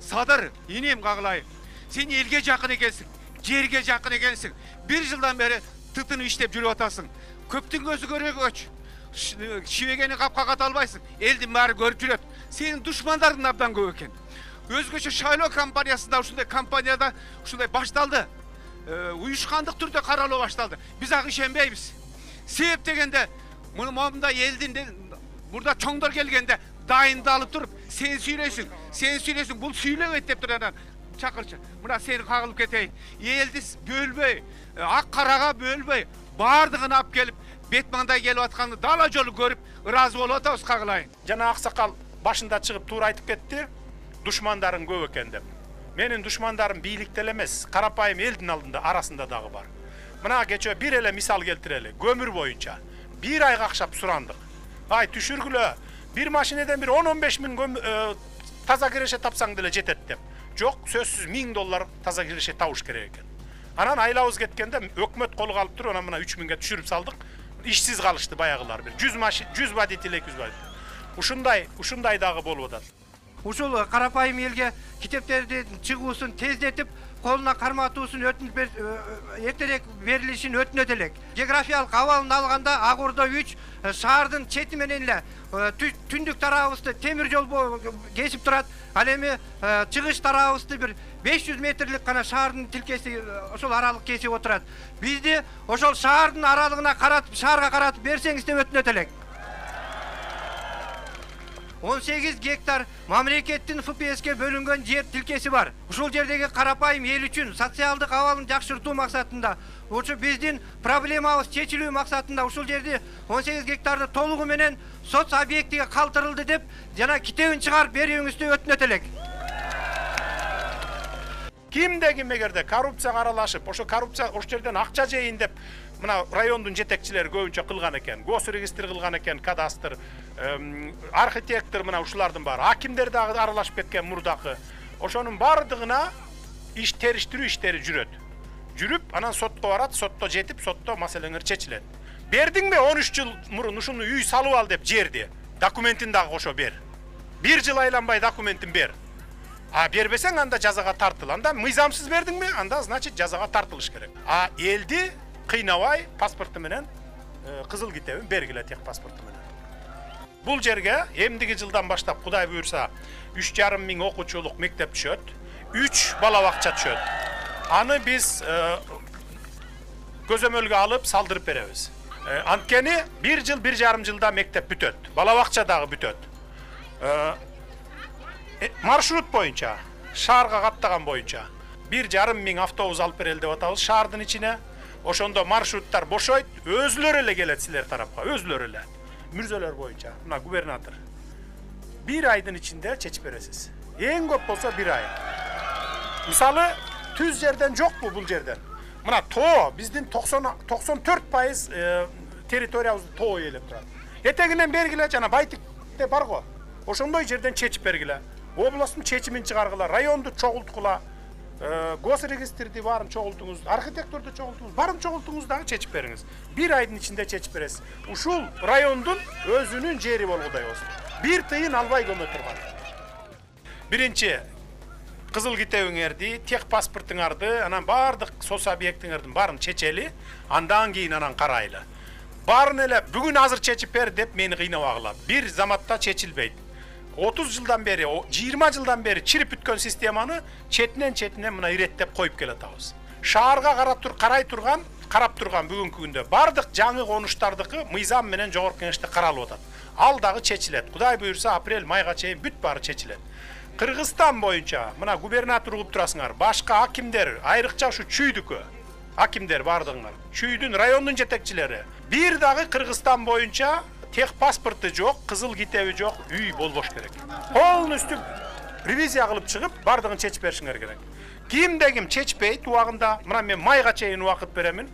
Sadır, inim Kağılay. Sen elge jakın ekensin, jerge jakın ekensin. Bir yıldan beri tıtını işlep жүрüp atasın. Köptün gözü göre göç. Şivegeni kapka kata albaysın. Eldin bari görüp жүрөт. Senin düşmanların abdan көп eken. Özgöçü Şaylo kampaniyasında ушундай kampaniyada ушундай baştaldı. Uyuşkandık türde karaloo baştaldı. Biz ak işenbeybiz. Sebep degende munda eldin burada çoңдор келгенде dayındalып turup sen süyleysin, bul süylep dep turadan çakırчы. Mına seni kagılıp keteyin. Eldi bölböy, ak karaga bölböy, bardığını ap gelip Betmanday gelip atkanı dala jolu görüp razı bolup atabız Kağılayın. Jana Aksakal başında çıkıp tuğra aytıp ketti. Düşmandarın көп eken dep. Menin düşmandarım biyilikte emес, karapayım eldin aldında arasında dağı var. Mına geçe bir ele misal keltireli, gömür boyunca. Bir ay kakşap surandık. Ay tüşürgülü, bir maşineden bir 10-15 min taza kireşe tapsaң dele jetet dep. Jok, sözsüz $1000 taza kireşe tavuş kerek eken. Anan aylabız ketkende ökmöt kolu kalıp dur, ona mına 3 minge düşürüp saldık. İşsiz kalıştı bayağılar bir. 100 badetiyle 200 badetiyle. Ушундай дагы болуп атат. Ушул карапайым элге китептерди чыгуусун тездетип, колуна карматуусун эртерээк берилишин өтүнөт элек. Географиялык абалын алганда Агурда 3 шаардын чети менен эле түндүк тарабыбызды темир жол кесип турат. Ал эми чыгыш тарабыбызды бир 500 метрлик гана шаардын тилкеси ошол аралык кесип отурат. Бизди ошол шаардын аралыгына каратып, шаарга каратып берсеңиз деп өтүнөт элек. 18 гектар мамлекеттин ФПСке бөлүнгөн жер тилкеси бар. Ушул жердеги карапайым эл үчүн социалдык абалын жакшыртуу максатында, ушу биздин проблемабыз чечилүү максатында ушул жерди 18 гектарды толугу менен соц объектиге калтырылды деп жана китебин чыгарып берүүңүздү өтүнөт элек. Кимде ким эгерде коррупцияга аралашып, ошо коррупция ош жерден акча жейин деп мына райондун жетекчилери көбүнчө кылган экен. Госрегистр кылган экен, кадастр, архитектор мына ушулардын баары. Акимдер дагы аралашып кеткен мурдакы. Ошонун бардыгына иш териштирүү иштери жүрөт. Жүрүп, анан сотко барат, сотто жетип, сотто маселеңер чечилет. Бердиңби 13 жыл мурун ушуну үй салып ал деп жерди. Документин дагы кошо бер. 1 жыл айланбай документин бер. А бербесең анда жазага тартыл. Анда мыйзамсыз бердиңби? Анда значит жазага тартылыш керек. А элди кыйнабай паспорту менен кызыл китебин бергиле тех паспорту менен. Бул жерге эмдиги жылдан баштап Кудай буйрса 3,5 миң окуучулук мектеп түшөт, 3 бала бакча түшөт. Аны биз көзөмөлгө алып салдырып беребиз. Анткени 1 жыл 1,5 жылда мектеп бүтөт, бала бакча дагы бүтөт. Маршрут боюнча, шаарга каттаган боюнча 1,5 миң автобус алып берели деп атабыз шаардын ичине. Ошондо маршруттар бошойт, өзлөрү эле келет силер тарапка, өзлөрү эле. Мүрзөлөр боюнча, мына губернатор. 1 айдын ичинде чечип бересиз. Эң көп болсо 1 ай. Мисалы, түз жерден жокпу бул жерден. Мына тоо, биздин 94% территориябызды тоо ээлеп турат. Этегинен бергиле жана Байтикте бар го. Ошондой жерден чечип бергиле. Областтын чечимин чыгаргыла, районду чогулткула, госрегистрди барын чогултуңуз, архитекторду чогултуңуз, барын чогултуңуз дагы чечип бериңиз. 1 айдын ичинде чечип бересиз. Ушул райондун өзүнүн жери болгудай болсун. Бир тыйын албай көмө турган. Биринчи кызыл китебиңерди, тех паспортуңарды, анан бардык соц объектиңердин барын чечели, андан кийин анан карайлы. Барын эле бүгүн азыр чечип бер деп мени кыйнабагыла. Бир заматта чечилбейт. 30 жылдан бери, 20 жылдан бери чирип бүткөн системаны четинен мына иреттеп коюп келатабыз. Шаарга карап турган бүгүнкү күндө бардык жаңы конуштардыкы мыйзам менен жогорку кеңеште каралып атат. Ал дагы чечилет. Кудай буйрса апрель майга чейин бүт баары чечилет. Кыргызстан боюнча мына губернатор угуп турасыңар, башка акимдер, айрыкча ушу чүйдүкү акимдер бардыгыңар, чүйдүн райондун жетекчилери. Бир дагы Кыргызстан боюнча тех паспорту жок, кызыл китеби жок, үй болбош керек. Полностью ревизия кылып чыгып, бардыгын чечип беришиңер керек. Кимде ким чечпейт убагында, мына мен майга чейин убакыт беремин.